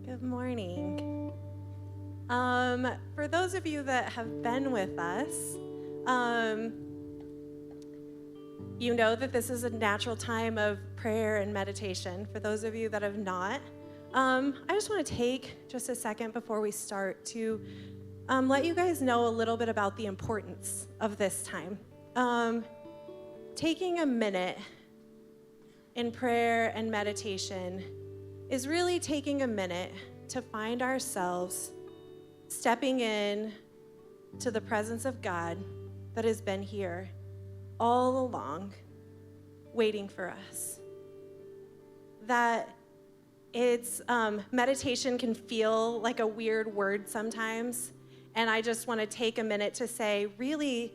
Good morning. For those of you that have been with us, you know that this is a natural time of prayer and meditation. For those of you that have not, I just want to take just a second before we start to let you guys know a little bit about the importance of this time. Taking a minute in prayer and meditation is really taking a minute to find ourselves stepping in to the presence of God that has been here all along, waiting for us. That it's, meditation can feel like a weird word sometimes, and I just want to take a minute to say, really,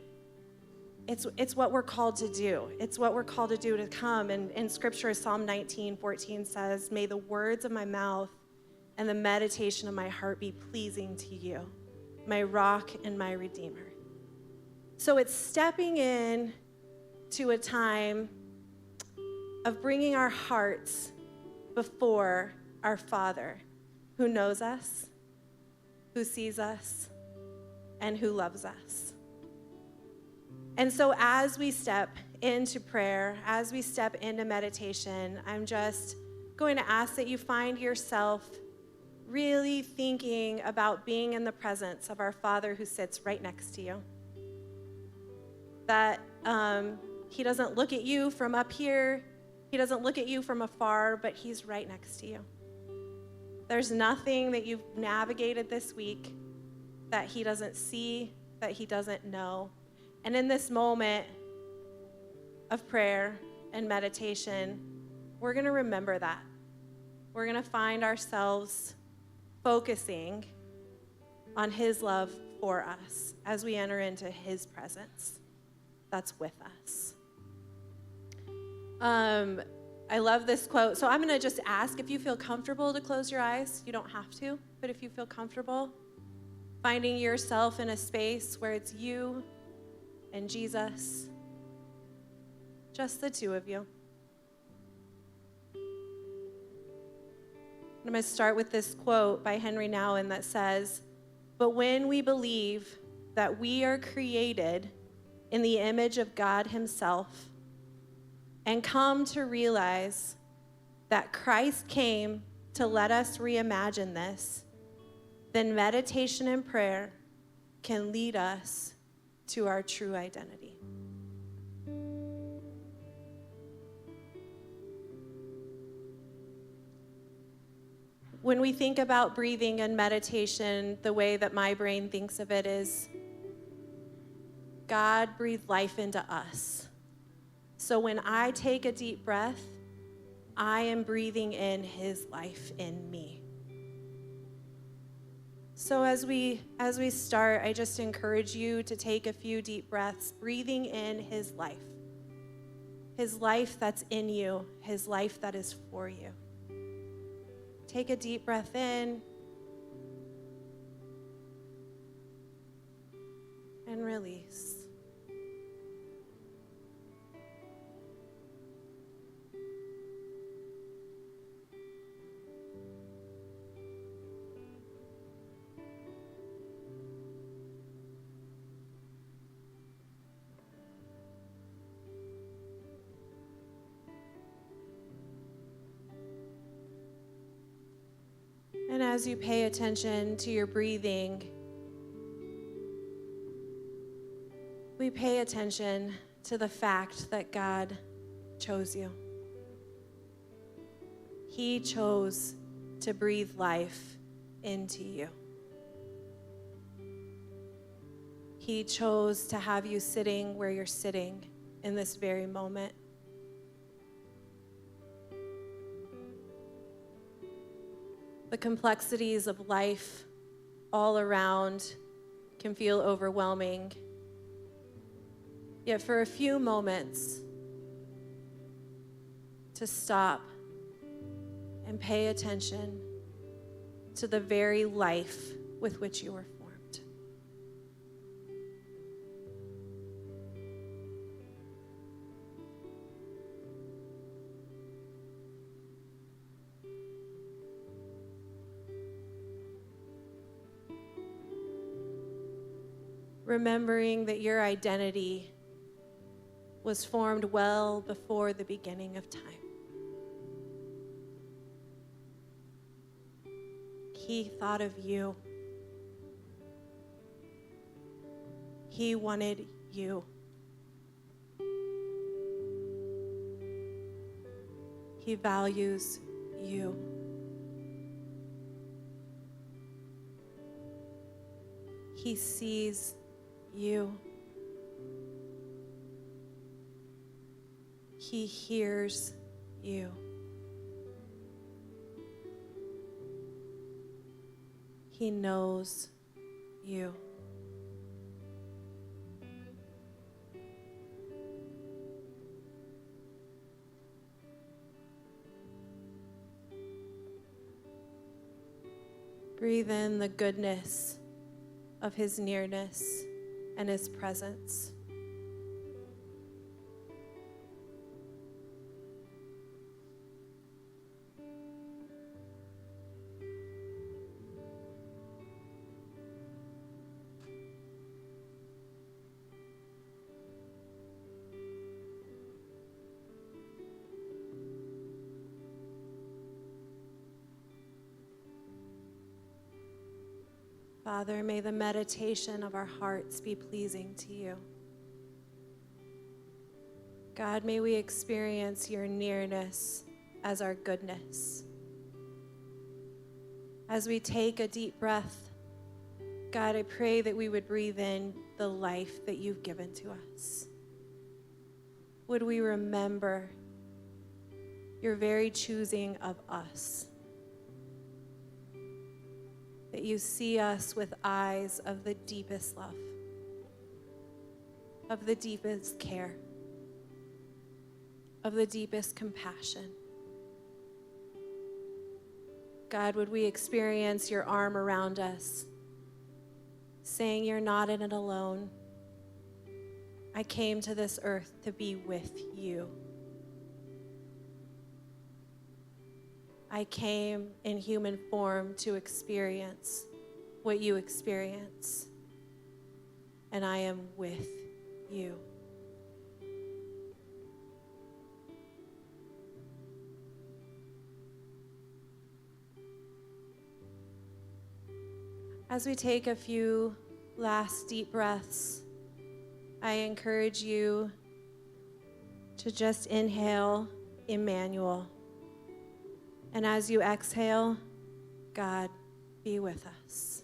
it's what we're called to do. It's what we're called to do, to come. And in Scripture, Psalm 19:14 says, "May the words of my mouth and the meditation of my heart be pleasing to you, my rock and my redeemer." So it's stepping in to a time of bringing our hearts before our Father, who knows us, who sees us, and who loves us. And so as we step into prayer, as we step into meditation, I'm just going to ask that you find yourself really thinking about being in the presence of our Father who sits right next to you. That he doesn't look at you from up here, he doesn't look at you from afar, but he's right next to you. There's nothing that you've navigated this week that he doesn't see, that he doesn't know. And in this moment of prayer and meditation, we're going to remember that. We're going to find ourselves focusing on his love for us as we enter into his presence that's with us. I love this quote. So I'm going to just ask if you feel comfortable to close your eyes. You don't have to, but if you feel comfortable, finding yourself in a space where it's you and Jesus, just the two of you. I'm going to start with this quote by Henry Nouwen that says, "But when we believe that we are created in the image of God himself and come to realize that Christ came to let us reimagine this, then meditation and prayer can lead us to our true identity." When we think about breathing and meditation, the way that my brain thinks of it is God breathed life into us. So when I take a deep breath, I am breathing in his life in me. So as we start, I just encourage you to take a few deep breaths, breathing in his life that's in you, his life that is for you. Take a deep breath in and release. And as you pay attention to your breathing, we pay attention to the fact that God chose you. He chose to breathe life into you. He chose to have you sitting where you're sitting in this very moment. The complexities of life all around can feel overwhelming. Yet for a few moments, to stop and pay attention to the very life with which you were formed. remembering that your identity was formed well before the beginning of time. He thought of you. He wanted you. He values you. He sees you. He hears you. He knows you. Breathe in the goodness of his nearness and his presence. Father, may the meditation of our hearts be pleasing to you. God, may we experience your nearness as our goodness. As we take a deep breath, God, I pray that we would breathe in the life that you've given to us. Would we remember your very choosing of us? That you see us with eyes of the deepest love, of the deepest care, of the deepest compassion. God, would we experience your arm around us, saying you're not in it alone. I came to this earth to be with you. I came in human form to experience what you experience, and I am with you. As we take a few last deep breaths, I encourage you to just inhale Emmanuel. And as you exhale, God, be with us.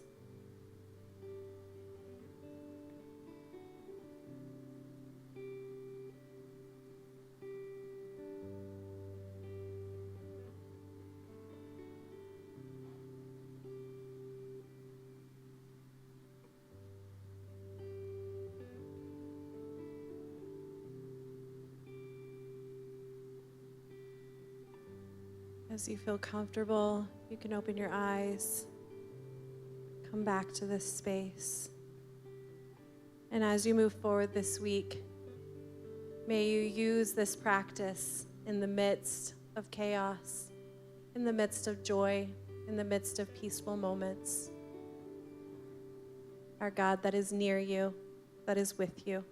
As you feel comfortable, you can open your eyes, come back to this space. And as you move forward this week, may you use this practice in the midst of chaos, in the midst of joy, in the midst of peaceful moments. Our God that is near you, that is with you.